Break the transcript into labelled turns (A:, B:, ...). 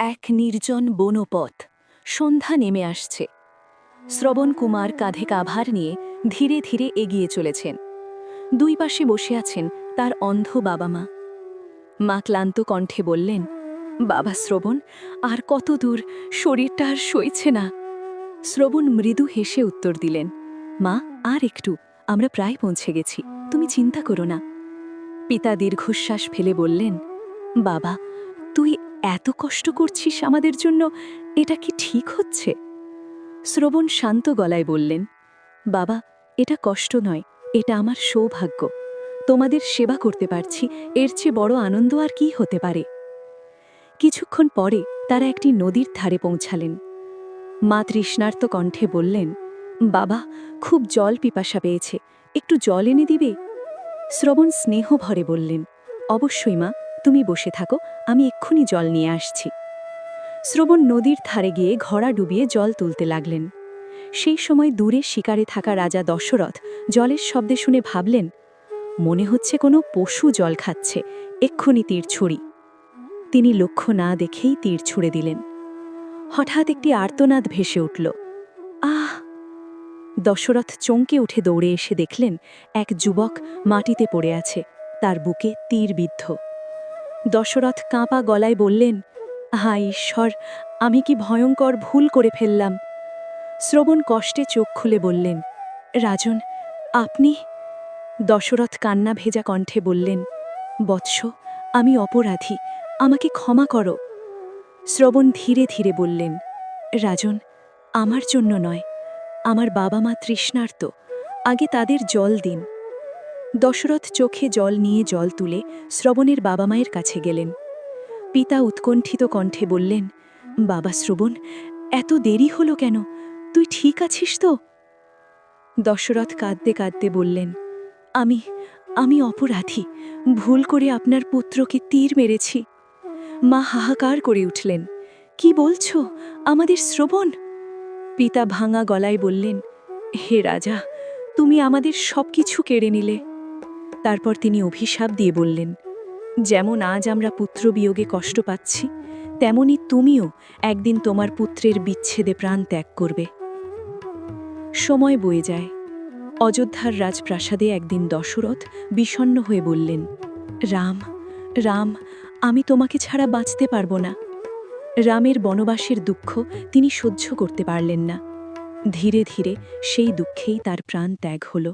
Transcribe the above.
A: এক নির্জন বনপথ। সন্ধ্যা নেমে আসছে। শ্রবণ কুমার কাঁধে কাভার নিয়ে ধীরে ধীরে এগিয়ে চলেছেন। দুই পাশে বসে আছেন তার অন্ধ বাবা মা। মা ক্লান্ত কণ্ঠে বললেন, বাবা শ্রবণ, আর কত দূর, শরীরটা আর সইছে না। শ্রবণ মৃদু হেসে উত্তর দিলেন, মা, আর একটু, আমরা প্রায় পৌঁছে গেছি, তুমি চিন্তা করো না। পিতা দীর্ঘশ্বাস ফেলে বললেন, বাবা, তুই এত কষ্ট করছিস আমাদের জন্য, এটা কি ঠিক হচ্ছে? শ্রবণ শান্ত গলায় বললেন, বাবা, এটা কষ্ট নয়, এটা আমার সৌভাগ্য। তোমাদের সেবা করতে পারছি, এর চেয়ে বড় আনন্দ আর কি হতে পারে? কিছুক্ষণ পরে তারা একটি নদীর ধারে পৌঁছালেন। মা তৃষ্ণার্ত কণ্ঠে বললেন, বাবা, খুব জল পিপাসা পেয়েছে, একটু জল এনে দিবে? শ্রবণ স্নেহ ভরে বললেন, অবশ্যই মা, তুমি বসে থাকো, আমি এক্ষুনি জল নিয়ে আসছি। শ্রবণ নদীর ধারে গিয়ে ঘড়া ডুবিয়ে জল তুলতে লাগলেন। সেই সময় দূরে শিকারে থাকা রাজা দশরথ জলের শব্দে শুনে ভাবলেন, মনে হচ্ছে কোনো পশু জল খাচ্ছে, এক্ষুনি তীর ছুঁড়ি। তিনি লক্ষ্য না দেখেই তীর ছুঁড়ে দিলেন। হঠাৎ একটি আর্তনাদ ভেসে উঠল, আহ! দশরথ চমকে উঠে দৌড়ে এসে দেখলেন এক যুবক মাটিতে পড়ে আছে, তার বুকে তীর বিদ্ধ। দশরথ কাঁপা গলায় বললেন, হা ঈশ্বর, আমি কি ভয়ঙ্কর ভুল করে ফেললাম। শ্রবণ কষ্টে চোখ খুলে বললেন, রাজন, আপনি? দশরথ কান্না ভেজা কণ্ঠে বললেন, বৎস, আমি অপরাধী, আমাকে ক্ষমা করো। শ্রবণ ধীরে ধীরে বললেন, রাজন, আমার জন্য নয়, আমার বাবা মা তৃষ্ণার্ত, আগে তাদের জল দিন। দশরথ চোখে জল নিয়ে জল তুলে শ্রবণের বাবা মায়ের কাছে গেলেন। পিতা উৎকণ্ঠিত কণ্ঠে বললেন, বাবা শ্রবণ, এত দেরি হলো কেন? তুই ঠিক আছিস তো? দশরথ কাঁদতে কাঁদতে বললেন, আমি অপরাধী, ভুল করে আপনার পুত্রকে তীর মেরেছি। মা হাহাকার করে উঠলেন, কি বলছো, আমাদের শ্রবণ? পিতা ভাঙা গলায় বললেন, হে রাজা, তুমি আমাদের সবকিছু কেড়ে নিলে। তারপর তিনি অভিশাপ দিয়ে বললেন, যেমন আজ আমরা পুত্রবিয়োগে কষ্ট পাচ্ছি, তেমনি তুমিও একদিন তোমার পুত্রের বিচ্ছেদে প্রাণ ত্যাগ করবে। সময় বয়ে যায়। অযোধ্যার রাজপ্রাসাদে একদিন দশরথ বিষণ্ণ হয়ে বললেন, রাম, রাম, আমি তোমাকে ছাড়া বাঁচতে পারব না। রামের বনবাসের দুঃখ তিনি সহ্য করতে পারলেন না। ধীরে ধীরে সেই দুঃখেই তার প্রাণ ত্যাগ হল।